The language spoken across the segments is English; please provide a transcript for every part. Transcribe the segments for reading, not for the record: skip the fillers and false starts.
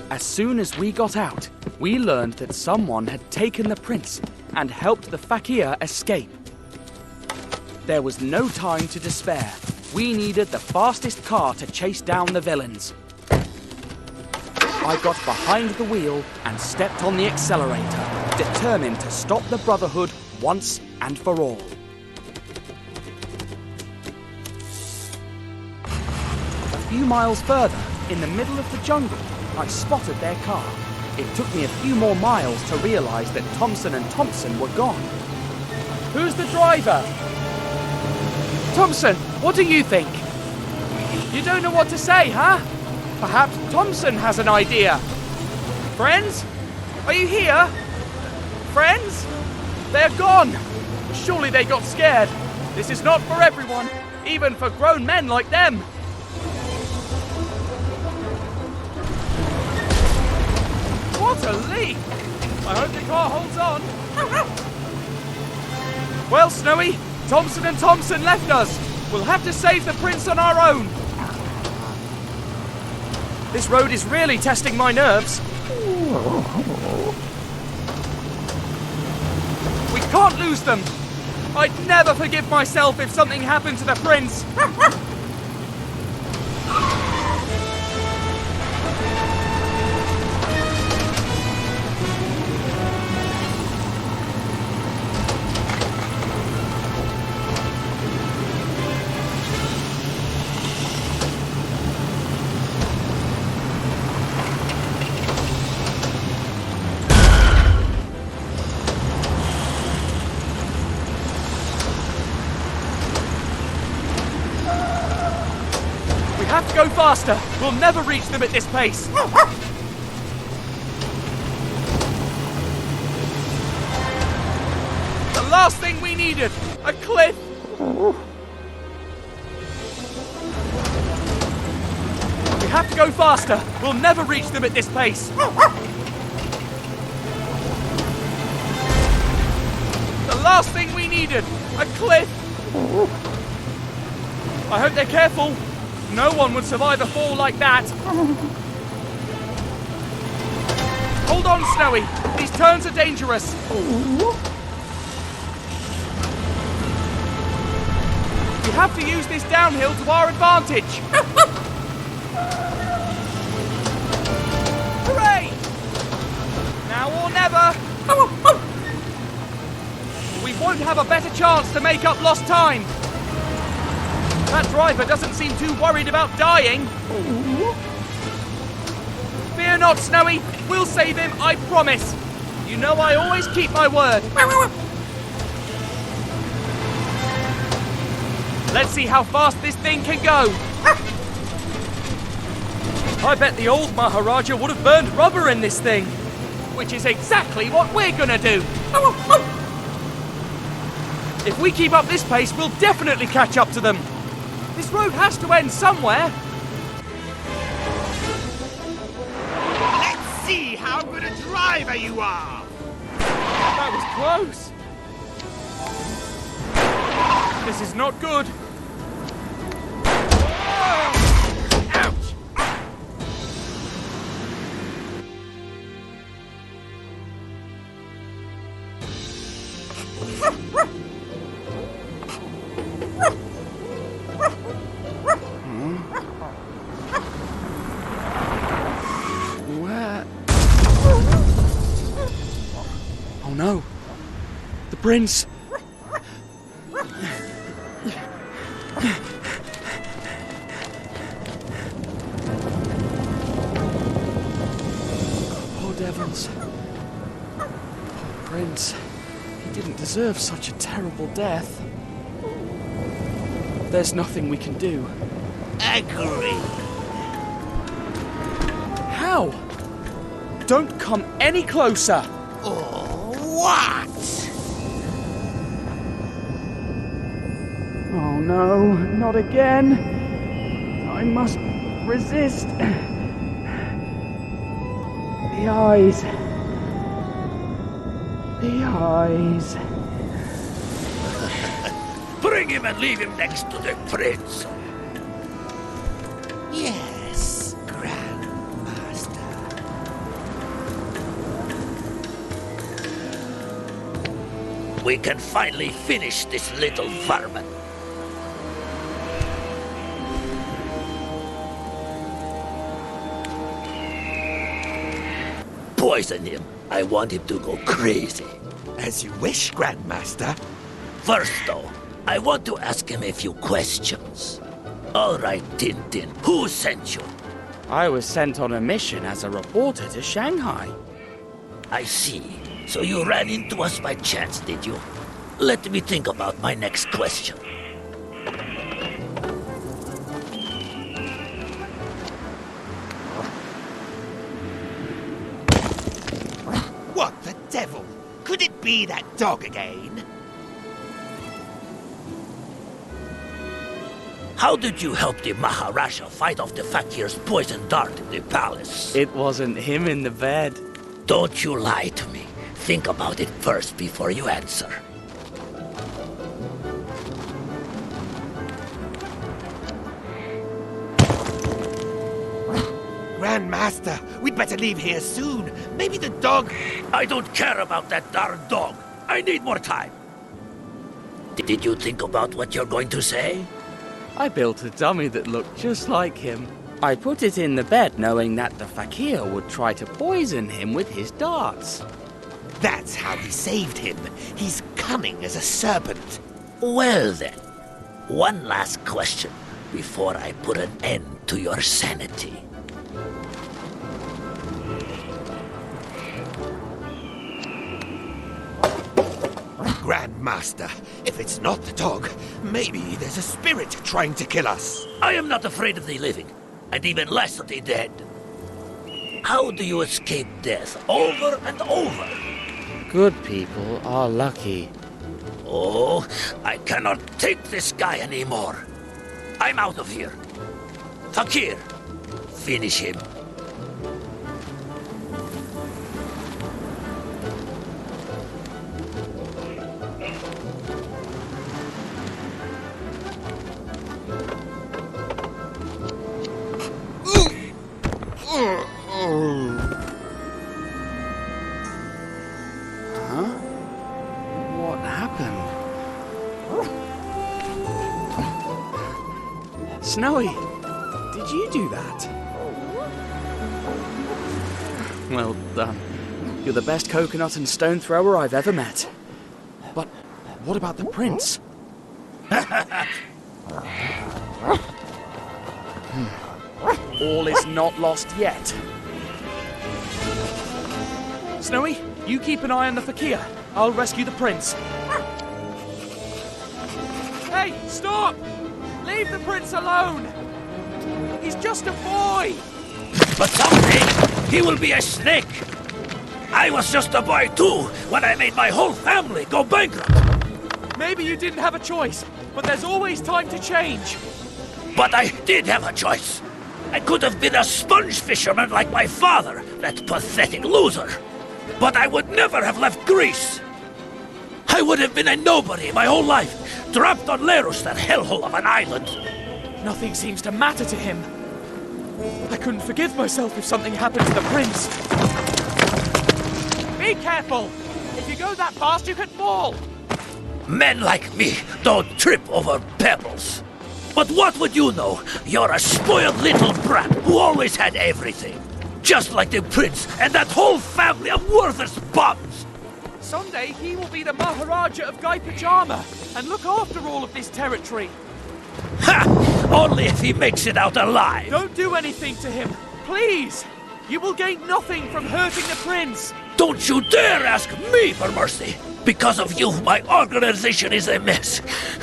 As soon as we got out, we learned that someone had taken the prince and helped the fakir escape. There was no time to despair. We needed the fastest car to chase down the villains. I got behind the wheel and stepped on the accelerator, determined to stop the Brotherhood once and for all. A few miles further, in the middle of the jungle, I spotted their car. It took me a few more miles to realize that Thompson and Thompson were gone. Who's the driver? Thompson, what do you think? You don't know what to say, huh? Perhaps Thompson has an idea. Friends? Are you here? Friends? They're gone. Surely they got scared. This is not for everyone, even for grown men like them. What a leap! I hope the car holds on. Well, Snowy, Thompson and Thompson left us. We'll have to save the prince on our own. This road is really testing my nerves. We can't lose them. I'd never forgive myself if something happened to the prince. Have to go faster. We'll never reach them at this pace. The last thing we needed, a cliff. We have to go faster. We'll never reach them at this pace. The last thing we needed, a cliff. I hope they're careful. No one would survive a fall like that. Hold on, Snowy. These turns are dangerous. We have to use this downhill to our advantage. Hooray! Now or never. We won't have a better chance to make up lost time. That driver doesn't seem too worried about dying. Fear not, Snowy. We'll save him, I promise. You know I always keep my word. Let's see how fast this thing can go. I bet the old Maharaja would have burned rubber in this thing. Which is exactly what we're gonna do. If we keep up this pace, we'll definitely catch up to them. This road has to end somewhere. Let's see how good a driver you are. That was close. This is not good. Ouch! Oh no! The prince! Poor devils. Poor prince. He didn't deserve such a terrible death. There's nothing we can do. Agree. How? Don't come any closer! What? Oh no, not again. I must resist. The eyes. The eyes. Bring him and leave him next to the prince. Yes, Grandmaster. we can finally finish this little varmint. Poison him. I want him to go crazy. As you wish, Grandmaster. First, though, I want to ask him a few questions. All right, Tintin, who sent you? I was sent on a mission as a reporter to Shanghai. I see. So you ran into us by chance, did you? Let me think about my next question. What the devil? Could it be that dog again? How did you help the Maharaja fight off the Fakir's poison dart in the palace? It wasn't him in the bed. Don't you lie to me. Think about it first before you answer. Grandmaster, we'd better leave here soon. Maybe the dog... I don't care about that darn dog. I need more time. Did you think about what you're going to say? I built a dummy that looked just like him. I put it in the bed knowing that the fakir would try to poison him with his darts. That's how he saved him. He's cunning as a serpent. Well then, one last question before I put an end to your sanity. Grandmaster, if it's not the dog, maybe there's a spirit trying to kill us. I am not afraid of the living, and even less of the dead. How do you escape death over and over? Good people are lucky. Oh, I cannot take this guy anymore. I'm out of here. Fakir, finish him. What happened? Snowy, did you do that? Well done. You're the best coconut and stone thrower I've ever met. But what about the prince? All is not lost yet. Snowy, you keep an eye on the fakir. I'll rescue the prince. Hey, stop! Leave the prince alone! He's just a boy! But someday, he will be a snake. I was just a boy too when I made my whole family go bankrupt. Maybe you didn't have a choice, but there's always time to change. But I did have a choice. I could have been a sponge fisherman like my father, that pathetic loser. But I would never have left Greece. I would have been a nobody my whole life, trapped on Lerus, that hellhole of an island. Nothing seems to matter to him. I couldn't forgive myself if something happened to the prince. Be careful! If you go that fast, you could fall! Men like me don't trip over pebbles. But what would you know? You're a spoiled little brat who always had everything. Just like the prince and that whole family of worthless bums. Someday he will be the Maharaja of Guy Pajama and look after all of this territory. Ha! Only if he makes it out alive. Don't do anything to him, please! You will gain nothing from hurting the prince. Don't you dare ask me for mercy! Because of you, my organization is a mess.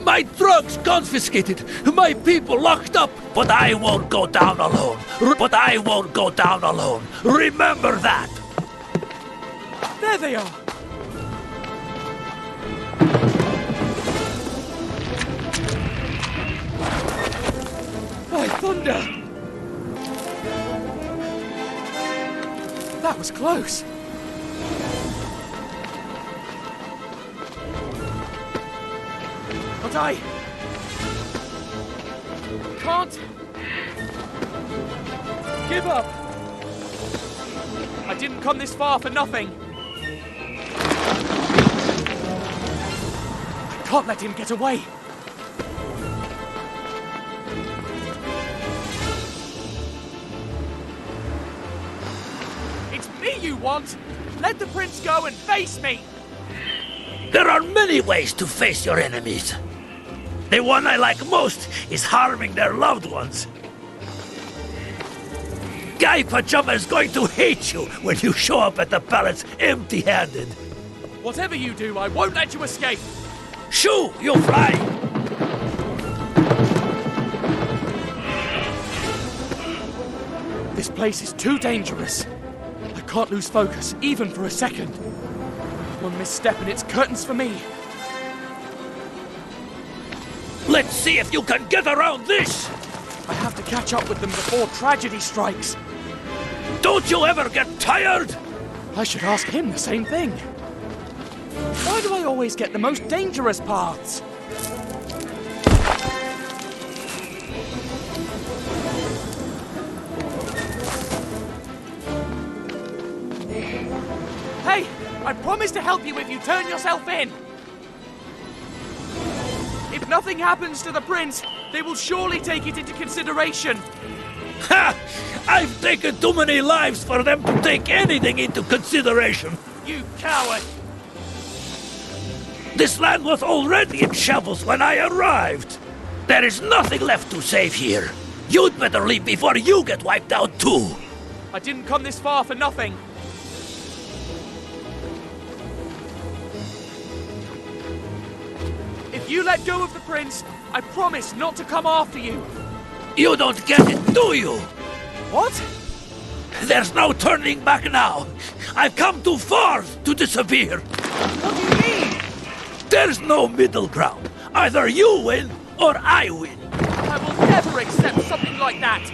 My drugs confiscated, my people locked up. But I won't go down alone. Remember that! There they are! By thunder! That was close. But I can't give up. I didn't come this far for nothing. can't let him get away. It's me you want! Let the prince go and face me! There are many ways to face your enemies. The one I like most is harming their loved ones. Guy Pajama is going to hate you when you show up at the palace empty-handed. Whatever you do, I won't let you escape! Shoo, you fly! This place is too dangerous. I can't lose focus, even for a second. One misstep and it's curtains for me. Let's see if you can get around this! I have to catch up with them before tragedy strikes. Don't you ever get tired? I should ask him the same thing. Why do I always get the most dangerous paths? Hey! I promise to help you if you turn yourself in! If nothing happens to the prince, they will surely take it into consideration. Ha! I've taken too many lives for them to take anything into consideration. You coward! This land was already in shambles when I arrived. There is nothing left to save here. You'd better leave before you get wiped out too. I didn't come this far for nothing. If you let go of the prince, I promise not to come after you. You don't get it, do you? What? There's no turning back now. I've come too far to disappear. What do you mean? There's no middle ground. Either you win or I win. I will never accept something like that.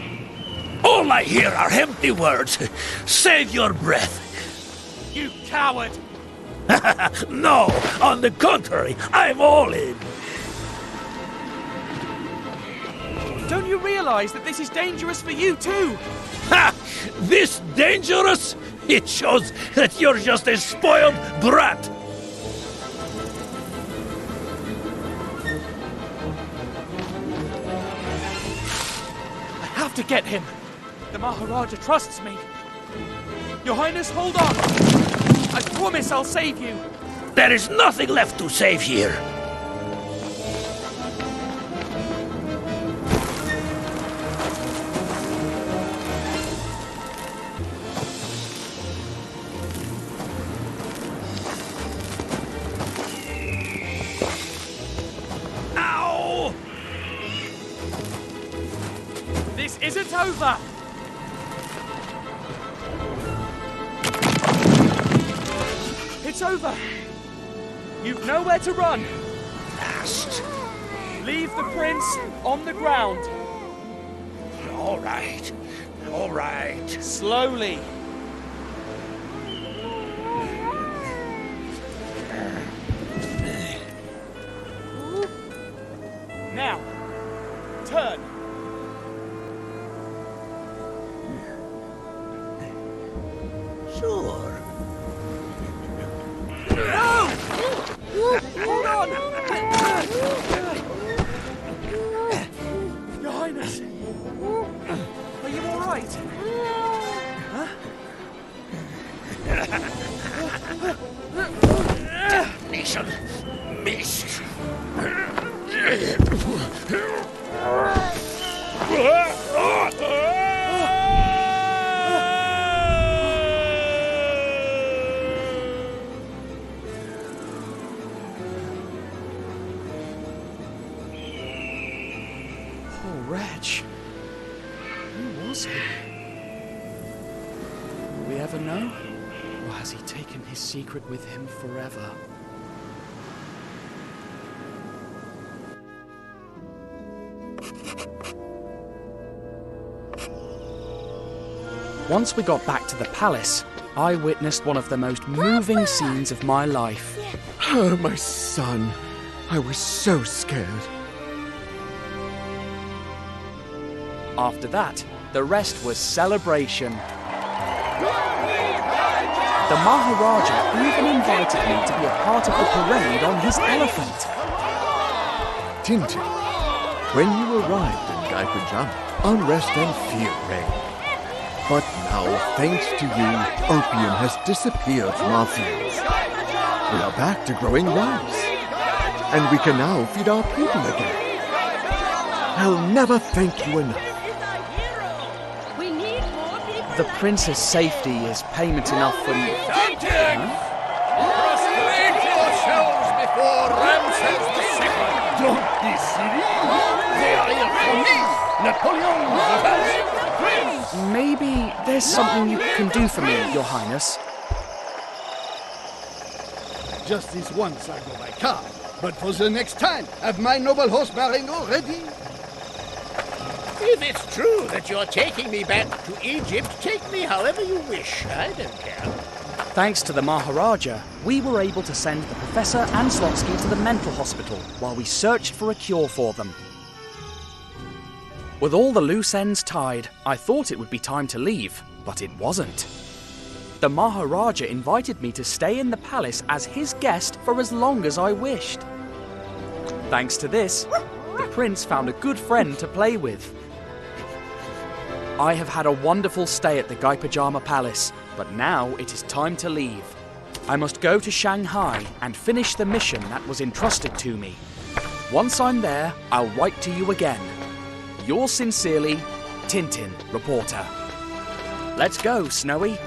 All I hear are empty words. Save your breath. You coward! No, on the contrary, I'm all in. Don't you realize that this is dangerous for you too? Ha! This dangerous? It shows that you're just a spoiled brat. I have to get him. The Maharaja trusts me. Your Highness, hold on. I promise I'll save you. There is nothing left to save here. Ow! This isn't over. It's over. You've nowhere to run. Last. Leave the prince on the ground. All right. All right. Slowly. Now, turn. Sure. No! Hold on! Your Highness! Are you all right? Huh? Nation missed. Poor wretch. Who was he? Will we ever know? Or has he taken his secret with him forever? Once we got back to the palace, I witnessed one of the most moving scenes of my life. Oh, my son. I was so scared. After that, the rest was celebration. The Maharaja even invited me to be a part of the parade on his elephant. Tintin. When you arrived in Guy Pajama, unrest and fear reigned. But now, thanks to you, opium has disappeared from our fields. We are back to growing rice. And we can now feed our people again. I'll never thank you enough. The prince's safety is payment enough for me. Tintin! Prostrate yourselves before Ramses II! Don't be silly. They are here for me. Napoleon the Prince. Maybe there's something you can do for me, Your Highness. Just this once I go by car, but for the next time, have my noble horse Marengo ready. If it's true that you're taking me back to Egypt, take me however you wish. I don't care. Thanks to the Maharaja, we were able to send the Professor and Slotsky to the mental hospital while we searched for a cure for them. With all the loose ends tied, I thought it would be time to leave, but it wasn't. The Maharaja invited me to stay in the palace as his guest for as long as I wished. Thanks to this, the prince found a good friend to play with. I have had a wonderful stay at the Guy Pajama Palace, but now it is time to leave. I must go to Shanghai and finish the mission that was entrusted to me. Once I'm there, I'll write to you again. Yours sincerely, Tintin, reporter. Let's go, Snowy.